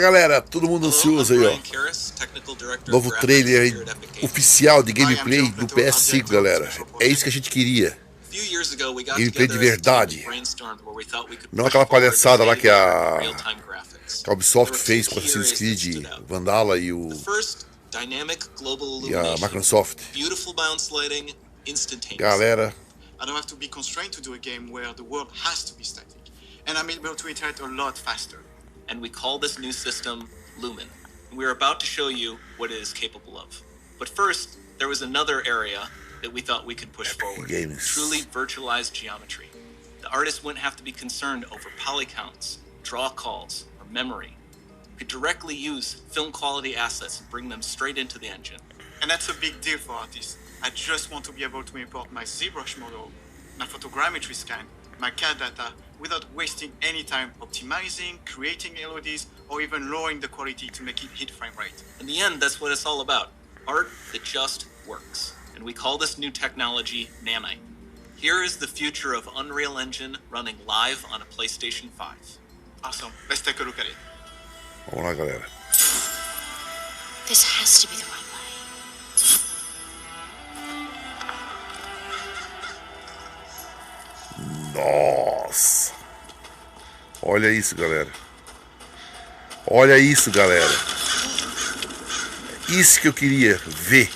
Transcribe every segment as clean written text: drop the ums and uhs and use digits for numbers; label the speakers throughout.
Speaker 1: Galera, todo mundo ansioso aí, ó. Novo trailer aí, oficial de gameplay do PS5, galera. É isso que a gente queria. Gameplay de verdade. Não aquela palhaçada lá que a Ubisoft fez com Assassin's Creed, Vandala e a Microsoft. Galera,
Speaker 2: I don't have to be constrained to do a game where the world has to be static. And I'm able to iterate a lot faster.
Speaker 3: And we call this new system Lumen. And we're about to show you what it is capable of. But first, there was another area that we thought we could push forward. Truly virtualized geometry. The artist wouldn't have to be concerned over polycounts, draw calls, or memory. You could directly use film quality assets and bring them straight into the engine.
Speaker 2: And that's a big deal for artists. I just want to be able to import my ZBrush model, my photogrammetry scan, my CAD data, without wasting any time optimizing, creating LODs, or even lowering the quality to make it hit frame rate.
Speaker 3: In the end, that's what it's all about. Art that just works. And we call this new technology Nanite. Here is the future of Unreal Engine running live on a PlayStation 5.
Speaker 2: Awesome. Let's take a look at it.
Speaker 1: Vamos lá, galera.
Speaker 4: This has to be the right way.
Speaker 1: Nossa! Olha isso, galera. Olha isso, galera. Isso que eu queria ver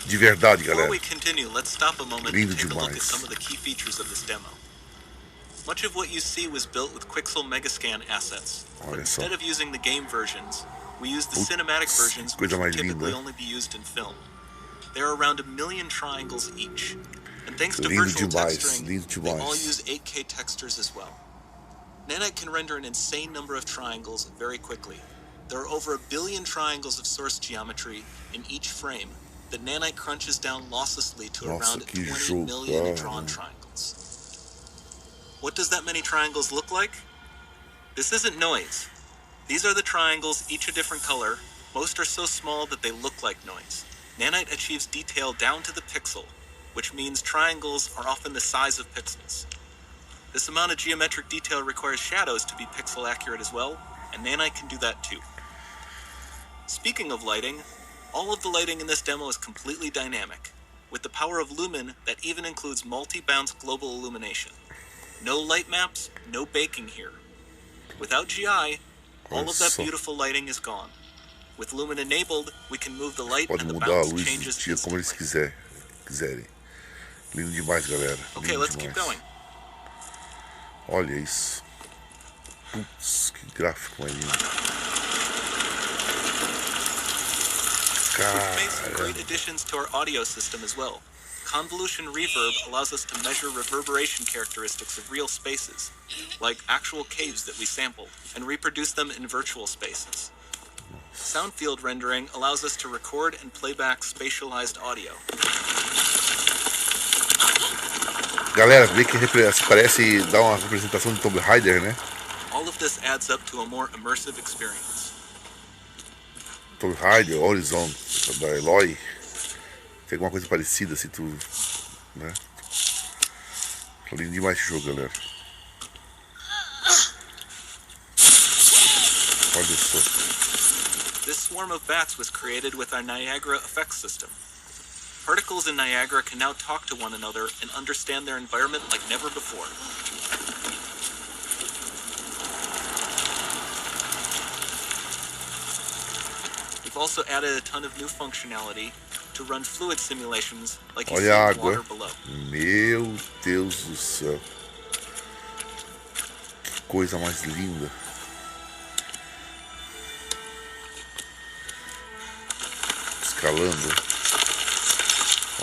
Speaker 1: de verdade, galera. Lindo demais.
Speaker 3: Much of what you see was built with Quixel Megascan assets. Instead of using the game versions, we use the cinematic versions, which would typically only be used in film. There are around 1 million triangles each. And thanks to virtual texturing, they all use 8K textures as well. Nanite can render an insane number of triangles very quickly. There are over 1 billion triangles of source geometry in each frame that Nanite crunches down losslessly to around 20 million drawn triangles. What does that many triangles look like? This isn't noise. These are the triangles, each a different color. Most are so small that they look like noise. Nanite achieves detail down to the pixel, which means triangles are often the size of pixels. This amount of geometric detail requires shadows to be pixel accurate as well, and Nanite can do that too. Speaking of lighting, all of the lighting in this demo is completely dynamic, with the power of Lumen that even includes multi-bounce global illumination. No light maps, no baking here. Without GI, all of that beautiful lighting is gone. With Lumen enabled, we can move the light and the bounce changes
Speaker 1: como eles quiserem. Lindo demais, galera.
Speaker 3: Okay, let's keep going.
Speaker 1: Olha isso. Putz, que gráfico mais lindo.
Speaker 3: We've made some great additions to our audio system as well. Convolution reverb allows us to measure reverberation characteristics of real spaces, like actual caves that we sampled, and reproduce them in virtual spaces. Sound field rendering allows us to record and playback spatialized audio.
Speaker 1: Galera, vê que parece dar uma representação de Tomb Raider, né?
Speaker 3: All of this adds up to a more immersive experience.
Speaker 1: Tomb Raider, Horizon, da Eloy. Tem alguma coisa parecida assim, tudo, né? Lindo demais esse jogo, galera. Olha só.
Speaker 3: This swarm of bats was created with our Niagara effects system. Particles in Niagara can now talk to one another and understand their environment like never before. We've also added a ton of new functionality to run fluid simulations like you see in the water below.
Speaker 1: Meu Deus do céu. Que coisa mais linda. Escalando.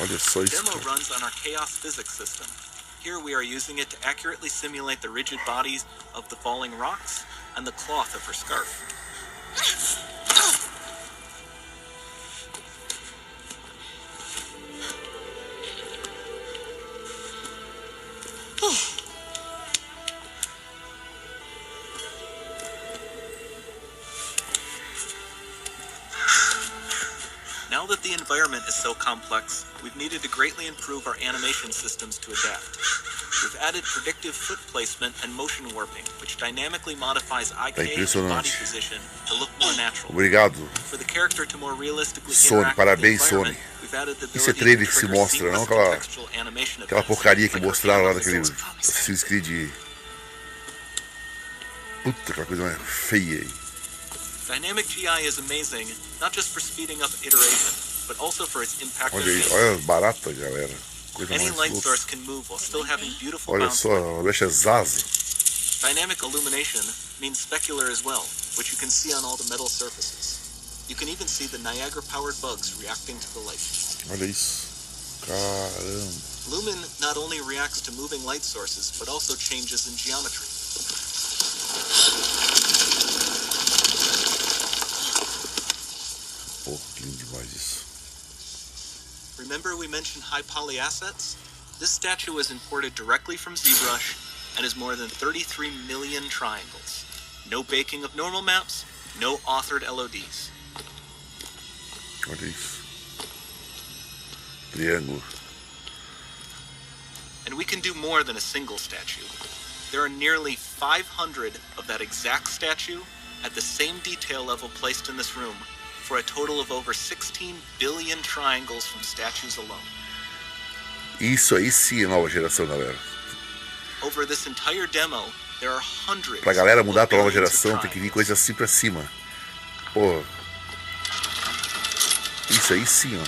Speaker 1: Olha só isso.
Speaker 3: The demo runs on our chaos physics system. Here we are using it to accurately simulate the rigid bodies of the falling rocks and the cloth of her scarf. Now that the environment is so complex, we've needed to greatly improve our animation systems to adapt. We've added predictive foot placement and motion warping, which dynamically modifies eye gaze and body position to look more natural.
Speaker 1: Obrigado,
Speaker 3: For the character to more realistically
Speaker 1: Sony. Parabéns, Sony. Isso é trailer que se mostra, não aquela porcaria que mostraram lá naquele Assassin's Creed. Puta, aquela coisa mais feia aí.
Speaker 3: Dynamic GI is amazing, not just for speeding up iteration, but also for its impact.
Speaker 1: Olha aí, olha as baratas, galera. Coisa
Speaker 3: Any
Speaker 1: mais
Speaker 3: light
Speaker 1: louca.
Speaker 3: source can move while still having beautiful
Speaker 1: Olha
Speaker 3: bounce.
Speaker 1: só, deixa as asas.
Speaker 3: Dynamic illumination means specular as well, which you can see on all the metal surfaces. You can even see the Niagara-powered bugs reacting to the light.
Speaker 1: Olha isso. Caramba.
Speaker 3: Lumen not only reacts to moving light sources, but also changes in geometry.
Speaker 1: Pô, que lindo demais isso.
Speaker 3: Remember we mentioned high poly assets? This statue was imported directly from ZBrush and is more than 33 million triangles. No baking of normal maps, no authored LODs.
Speaker 1: Olha isso. Triângulo.
Speaker 3: And we can do more than a single statue. There are nearly 500 of that exact statue at the same detail level placed in this room, for a total of over 16 billion triangles from statues alone.
Speaker 1: Isso aí sim é nova geração, galera.
Speaker 3: Over this entire demo, there are hundreds.
Speaker 1: Pra galera mudar pra nova geração, tem que vir coisa assim pra cima. Pô. Isso aí sim, ó.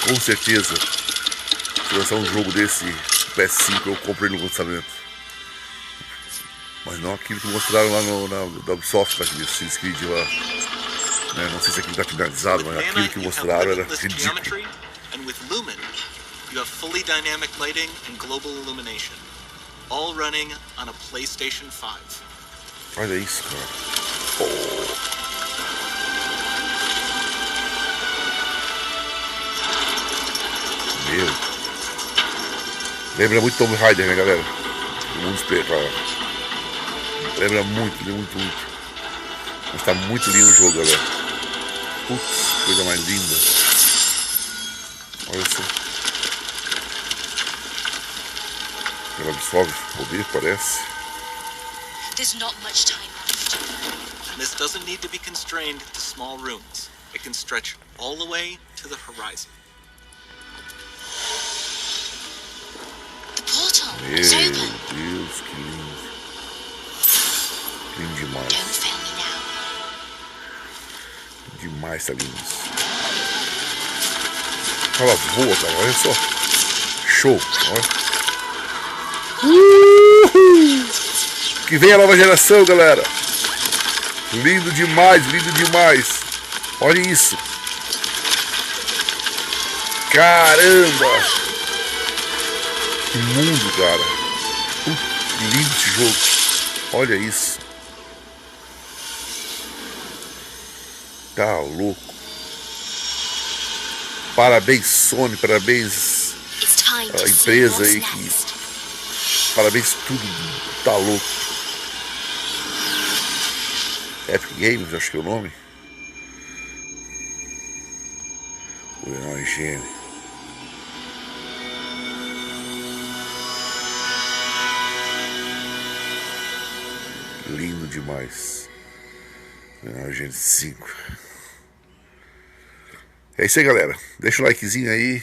Speaker 1: Com certeza. Se lançar um jogo desse PS5, eu compro ele no lançamento. Mas não aquilo que mostraram lá na Ubisoft, naquele Assassin's Creed lá. Né? Não sei se aquilo está finalizado, mas aquilo que mostraram era ridículo.
Speaker 3: And with Lumen, you have fully dynamic lighting and global illumination, all running on a PlayStation 5.
Speaker 1: Olha isso, cara. Oh. Meu. Lembra muito Tomb Raider, né, galera? O mundo espelhado. Lembra muito, muito, muito. Mas tá muito lindo o jogo, galera. Putz, coisa mais linda. Olha só. Ela absorve poder, parece.
Speaker 4: There's not much time left.
Speaker 3: This doesn't need to be constrained to small rooms. It can stretch all the way to the horizon.
Speaker 4: The portal.
Speaker 1: Meu
Speaker 4: It's open.
Speaker 1: Deus, que lindo. Lindo demais.
Speaker 4: Don't fail me now.
Speaker 1: Demais, tá lindo isso. Ela voa, cara, olha só. Show, olha. Que vem a nova geração, galera. Lindo demais, lindo demais. Olha isso. Caramba. Que mundo, cara. Que lindo esse jogo. Olha isso. Tá louco. Parabéns, Sony. Parabéns a empresa aí que... Parabéns tudo. Tá louco. Epic Games, acho que é o nome. Não, é gênio. Lindo demais. Não, é 5. É isso aí, galera. Deixa o likezinho aí.